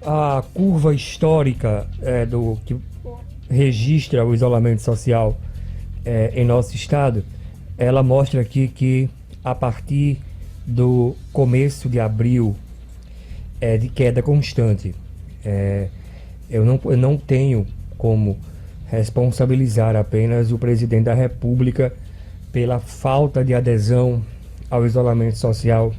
a curva histórica do que registra o isolamento social em nosso estado, ela mostra aqui que a partir do começo de abril é de queda constante. Eu não tenho como responsabilizar apenas o presidente da República pela falta de adesão ao isolamento social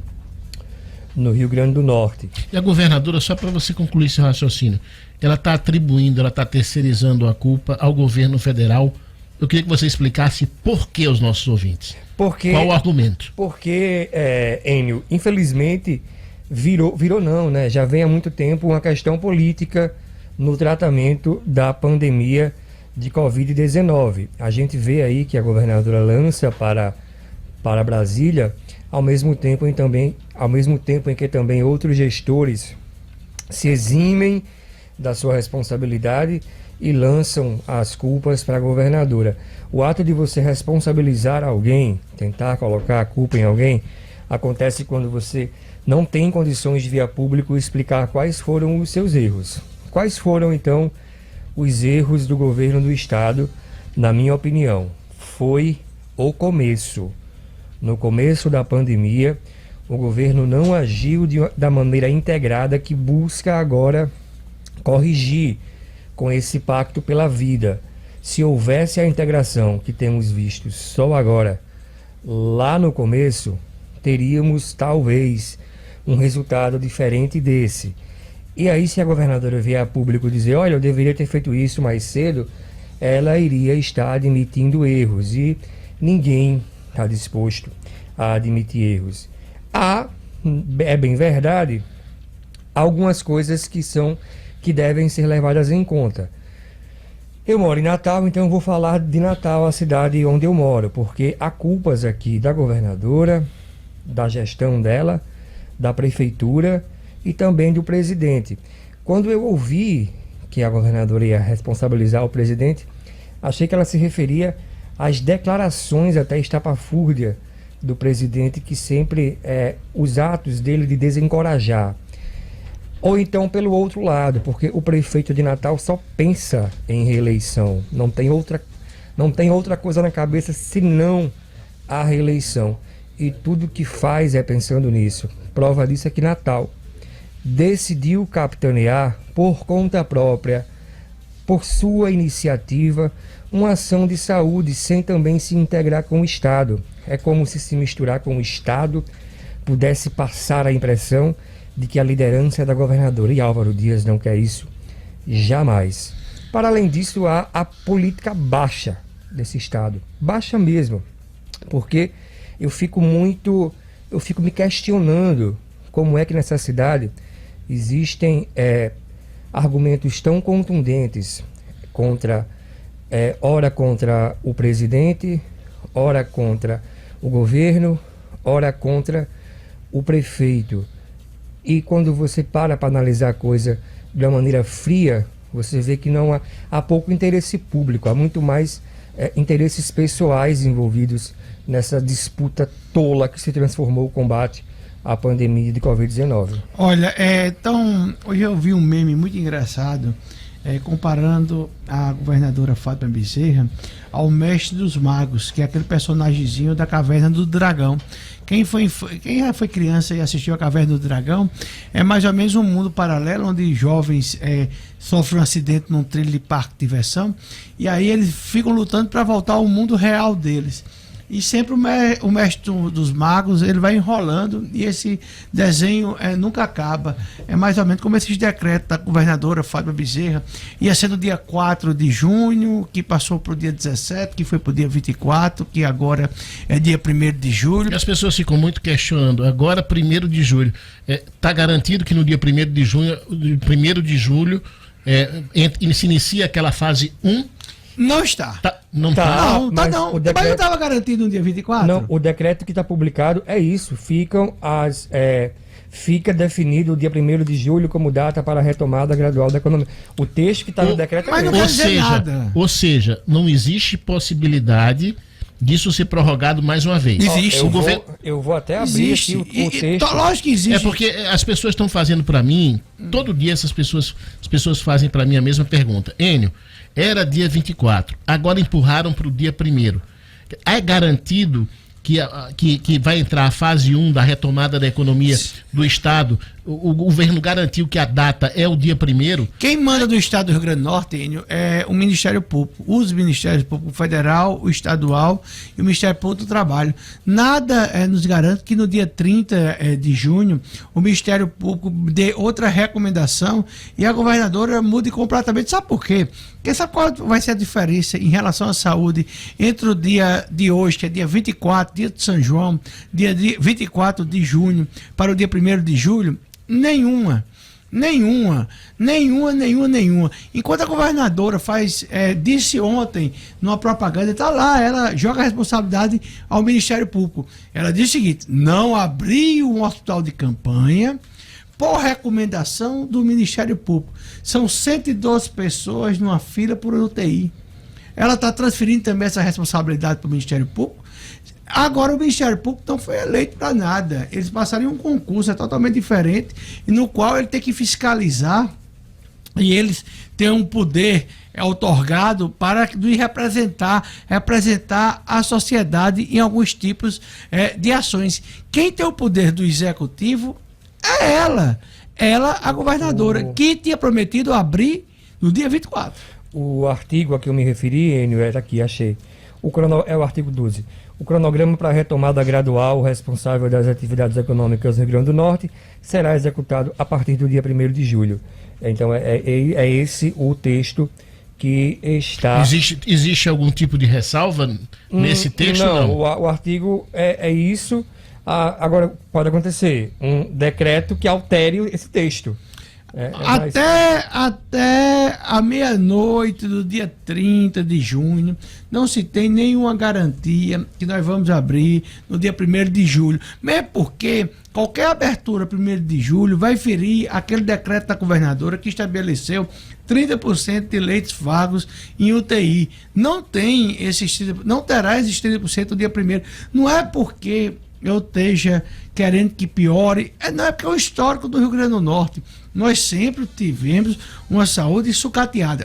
no Rio Grande do Norte. E a governadora, só para você concluir esse raciocínio, ela está terceirizando a culpa ao governo federal. Eu queria que você explicasse por que aos nossos ouvintes. Qual o argumento? Porque, Enio, infelizmente, virou não, né? Já vem há muito tempo uma questão política no tratamento da pandemia de Covid-19. A gente vê aí que a governadora lança para Brasília, ao mesmo tempo em que também outros gestores se eximem da sua responsabilidade e lançam as culpas para a governadora. O ato de você responsabilizar alguém, tentar colocar a culpa em alguém, acontece quando você não tem condições de via público explicar quais foram os seus erros. Quais foram, então, os erros do governo do estado? Na minha opinião, foi o começo. No começo da pandemia, o governo não agiu da maneira integrada que busca agora corrigir com esse pacto pela vida. Se houvesse a integração que temos visto só agora, lá no começo, teríamos talvez um resultado diferente desse. E aí, se a governadora vier a público dizer, olha, eu deveria ter feito isso mais cedo, ela iria estar admitindo erros, e ninguém está disposto a admitir erros. É bem verdade, algumas coisas que devem ser levadas em conta. Eu moro em Natal, então eu vou falar de Natal, a cidade onde eu moro, porque há culpas aqui da governadora, da gestão dela, da prefeitura e também do presidente. Quando eu ouvi que a governadora ia responsabilizar o presidente, achei que ela se referia às declarações até estapafúrdia do presidente, que sempre os atos dele de desencorajar. Ou então pelo outro lado, porque o prefeito de Natal só pensa em reeleição, não tem outra coisa na cabeça senão a reeleição, e tudo que faz é pensando nisso. Prova disso é que Natal decidiu capitanear por conta própria, por sua iniciativa, uma ação de saúde sem também se integrar com o Estado. É como se misturar com o Estado pudesse passar a impressão de que a liderança é da governadora, e Álvaro Dias não quer isso jamais. Para além disso, há a política baixa desse Estado, baixa mesmo, porque eu fico me questionando como é que nessa cidade existem argumentos tão contundentes ora contra o presidente, ora contra o governo, ora contra o prefeito. E quando você para analisar a coisa de uma maneira fria, você vê que não há pouco interesse público, há muito mais interesses pessoais envolvidos nessa disputa tola que se transformou o combate à pandemia de Covid-19. Olha, então, hoje eu vi um meme muito engraçado, comparando a governadora Fátima Bezerra ao Mestre dos Magos, que é aquele personagemzinho da Caverna do Dragão. Quem já foi criança e assistiu a Caverna do Dragão, é mais ou menos um mundo paralelo onde jovens sofrem um acidente num trilho de parque de diversão, e aí eles ficam lutando para voltar ao mundo real deles. E sempre o mestre dos magos, ele vai enrolando, e esse desenho nunca acaba. É mais ou menos como esses decretos da governadora Fátima Bezerra. Ia ser no dia 4 de junho, que passou para o dia 17, que foi para o dia 24, que agora é dia 1º de julho. E as pessoas ficam muito questionando, agora 1º de julho. Está garantido que no dia 1º de junho, 1º de julho, se inicia aquela fase 1? Não está. Não. Mas não estava garantido no dia 24? Não, o decreto que está publicado é isso. Fica definido o dia 1º de julho como data para a retomada gradual da economia. O texto que está no decreto mas não quer dizer nada. Ou seja, não existe possibilidade disso ser prorrogado mais uma vez. Existe. Eu vou até abrir aqui o texto. Lógico que existe. É porque as pessoas estão fazendo para mim, todo dia as pessoas fazem para mim a mesma pergunta. Enio, era dia 24, agora empurraram para o dia 1º. É garantido que vai entrar a fase 1 da retomada da economia do Estado? O governo garantiu que a data é o dia 1º? Quem manda do Estado do Rio Grande do Norte, Enio, é o Ministério Público. Os Ministérios Público Federal, o Estadual e o Ministério Público do Trabalho. Nada nos garante que no dia 30 de junho o Ministério Público dê outra recomendação e a governadora mude completamente. Sabe por quê? Porque sabe qual vai ser a diferença em relação à saúde entre o dia de hoje, que é dia 24, dia de São João, dia 24 de junho, para o dia 1º de julho? Nenhuma. Enquanto a governadora disse ontem numa propaganda, está lá, ela joga a responsabilidade ao Ministério Público. Ela disse o seguinte: não abriu um hospital de campanha por recomendação do Ministério Público. São 112 pessoas numa fila por UTI. Ela está transferindo também essa responsabilidade para o Ministério Público. Agora o Ministério Público não foi eleito para nada. Eles passariam um concurso totalmente diferente, no qual ele tem que fiscalizar e eles têm um poder outorgado para representar a sociedade em alguns tipos de ações. Quem tem o poder do executivo é ela, a governadora, que tinha prometido abrir no dia 24. O artigo a que eu me referi, Enio, aqui, achei. É o artigo 12. O cronograma para a retomada gradual responsável das atividades econômicas no Rio Grande do Norte será executado a partir do dia 1º de julho. Então, é esse o texto que está... Existe algum tipo de ressalva nesse texto? Não, o artigo é isso. Agora, pode acontecer um decreto que altere esse texto. Até a meia-noite do dia 30 de junho, não se tem nenhuma garantia que nós vamos abrir no dia 1º de julho. Mesmo porque qualquer abertura 1º de julho vai ferir aquele decreto da governadora que estabeleceu 30% de leitos vagos em UTI. Não terá esses 30% no dia 1º. Não é porque eu esteja querendo que piore, não é porque é o histórico do Rio Grande do Norte. Nós sempre tivemos uma saúde sucateada.